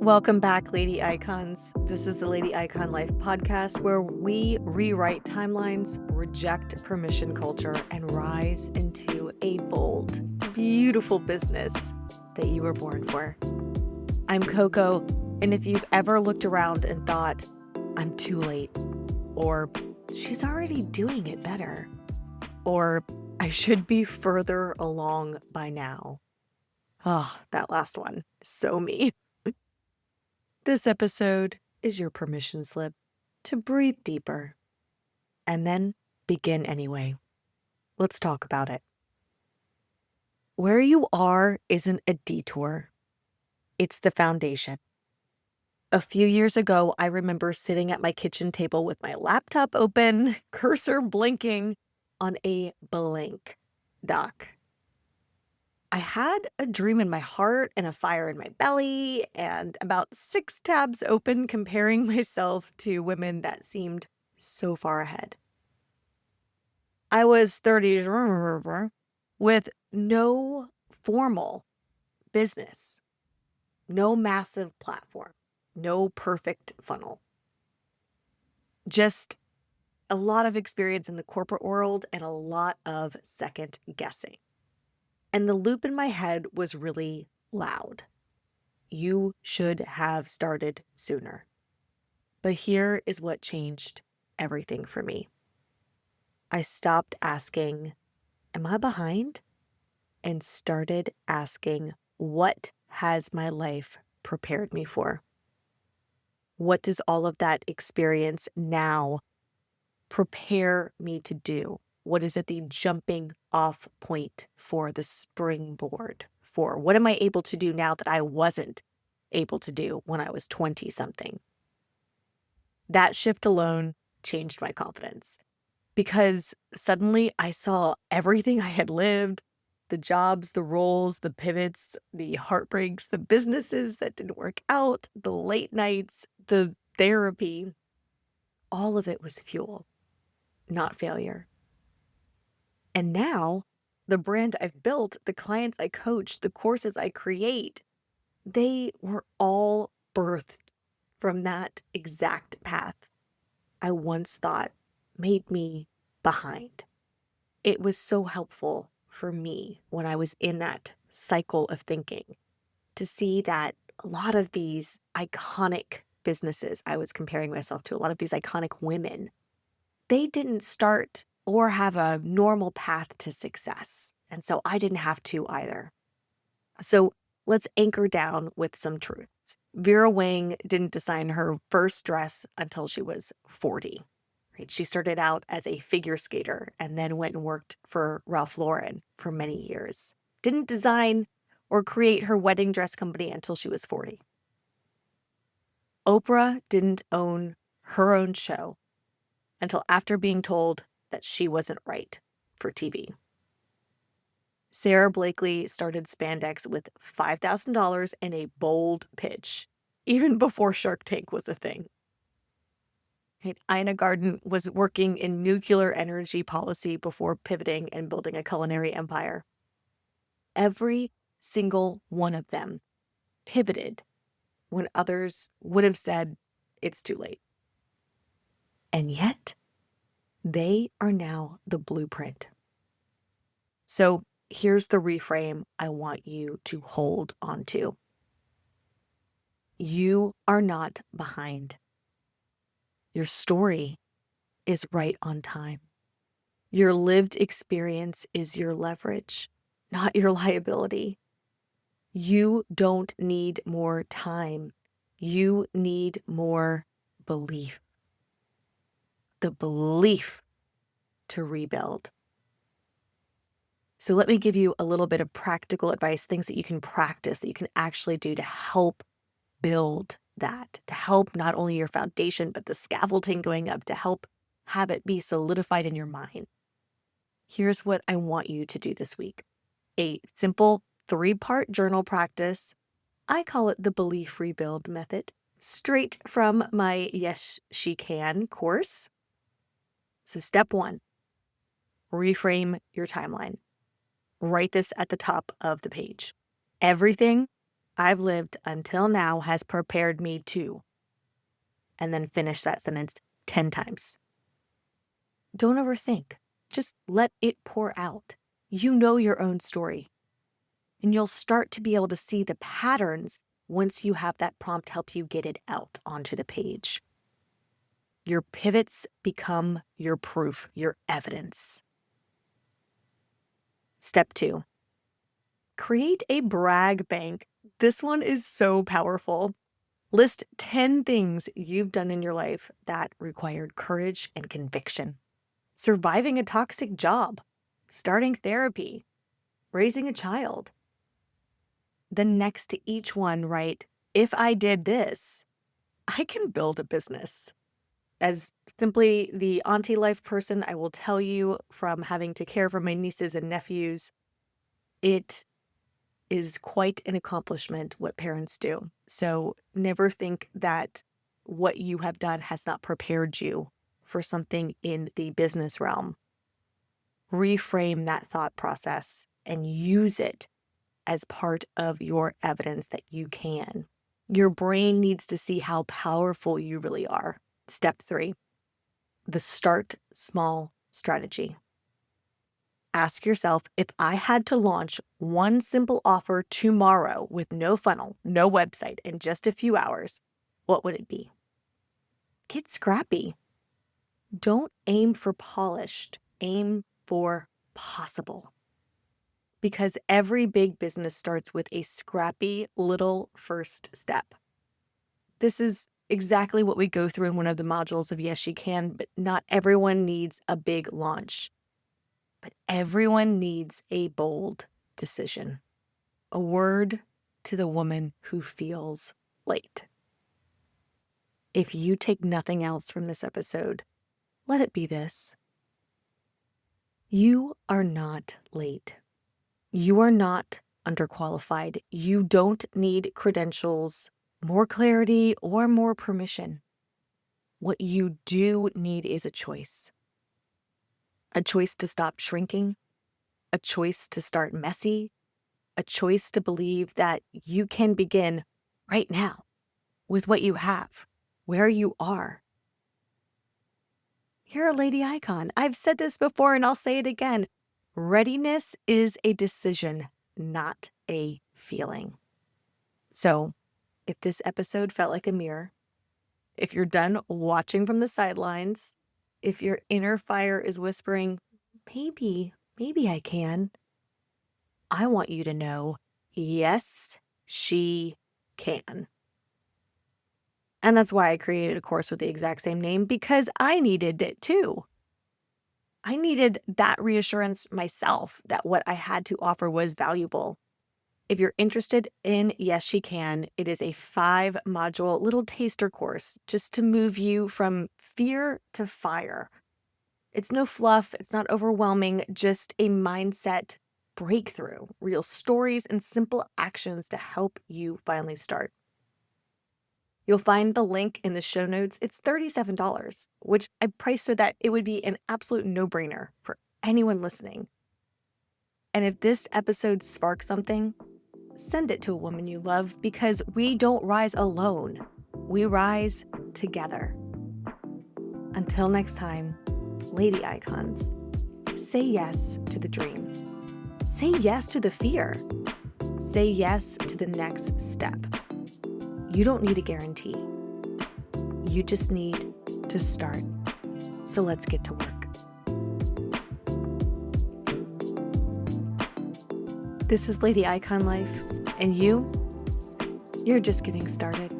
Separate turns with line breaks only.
Welcome back, Lady Icons. This is the Lady Icon Life podcast where we rewrite timelines, reject permission culture, and rise into a bold, beautiful business that you were born for. I'm Coco, and if you've ever looked around and thought, I'm too late, or she's already doing it better, or I should be further along by now. Oh, that last one. So me. This episode is your permission slip to breathe deeper and then begin anyway. Let's talk about it. Where you are isn't a detour, it's the foundation. A few years ago, I remember sitting at my kitchen table with my laptop open, cursor blinking on a blank doc. I had a dream in my heart and a fire in my belly, and about 6 tabs open comparing myself to women that seemed so far ahead. I was 30 with no formal business, no massive platform, no perfect funnel. Just a lot of experience in the corporate world and a lot of second guessing. And the loop in my head was really loud. You should have started sooner. But here is what changed everything for me. I stopped asking, am I behind? And started asking, what has my life prepared me for? What does all of that experience now prepare me to do? What is it the jumping off point for, the springboard for? What am I able to do now that I wasn't able to do when I was 20 something? That shift alone changed my confidence because suddenly I saw everything I had lived, the jobs, the roles, the pivots, the heartbreaks, the businesses that didn't work out, the late nights, the therapy. All of it was fuel, not failure. And now the brand I've built, the clients I coach, the courses I create, they were all birthed from that exact path I once thought made me behind. It was so helpful for me when I was in that cycle of thinking to see that a lot of these iconic businesses I was comparing myself to, a lot of these iconic women, they didn't start or have a normal path to success. And so I didn't have to either. So let's anchor down with some truths. Vera Wang didn't design her first dress until she was 40. Right? She started out as a figure skater and then went and worked for Ralph Lauren for many years. Didn't design or create her wedding dress company until she was 40. Oprah didn't own her own show until after being told that she wasn't right for TV. Sarah Blakely started spandex with $5,000 and a bold pitch, even before Shark Tank was a thing. Ina Garten was working in nuclear energy policy before pivoting and building a culinary empire. Every single one of them pivoted when others would have said, it's too late. And yet, they are now the blueprint. So here's the reframe I want you to hold onto. You are not behind. Your story is right on time. Your lived experience is your leverage, not your liability. You don't need more time. You need more belief. The belief to rebuild. So let me give you a little bit of practical advice, things that you can practice, that you can actually do to help build that, to help not only your foundation, but the scaffolding going up, to help have it be solidified in your mind. Here's what I want you to do this week. A simple 3-part journal practice. I call it the Belief Rebuild Method, straight from my Yes, She Can course. So step 1, reframe your timeline. Write this at the top of the page. Everything I've lived until now has prepared me to, and then finish that sentence 10 times. Don't overthink. Just let it pour out. You know your own story, and you'll start to be able to see the patterns once you have that prompt help you get it out onto the page. Your pivots become your proof, your evidence. Step 2, create a brag bank. This one is so powerful. List 10 things you've done in your life that required courage and conviction. Surviving a toxic job, starting therapy, raising a child. Then next to each one, write, if I did this, I can build a business. As simply the auntie life person, I will tell you from having to care for my nieces and nephews, it is quite an accomplishment what parents do. So never think that what you have done has not prepared you for something in the business realm. Reframe that thought process and use it as part of your evidence that you can. Your brain needs to see how powerful you really are. Step 3, the start small strategy. Ask yourself, if I had to launch one simple offer tomorrow with no funnel, no website, in just a few hours, what would it be? Get scrappy. Don't aim for polished, aim for possible. Because every big business starts with a scrappy little first step. This is exactly what we go through in one of the modules of Yes, She Can, but not everyone needs a big launch. But everyone needs a bold decision. A word to the woman who feels late. If you take nothing else from this episode, let it be this. You are not late. You are not underqualified. You don't need credentials, more clarity, or more permission. What you do need is a choice. A choice to stop shrinking, a choice to start messy, a choice to believe that you can begin right now with what you have, where you are. You're a lady icon. I've said this before and I'll say it again. Readiness is a decision, not a feeling. So, if this episode felt like a mirror, if you're done watching from the sidelines, if your inner fire is whispering, maybe I can, I want you to know, yes, she can. And that's why I created a course with the exact same name, because I needed it too. I needed that reassurance myself that what I had to offer was valuable. If you're interested in Yes, She Can, it is a 5-module little taster course just to move you from fear to fire. It's no fluff, it's not overwhelming, just a mindset breakthrough, real stories and simple actions to help you finally start. You'll find the link in the show notes. It's $37, which I priced so that it would be an absolute no-brainer for anyone listening. And if this episode sparks something, send it to a woman you love, because we don't rise alone. We rise together. Until next time, lady icons, say yes to the dream. Say yes to the fear. Say yes to the next step. You don't need a guarantee. You just need to start. So let's get to work. This is Lady Icon Life, and you're just getting started.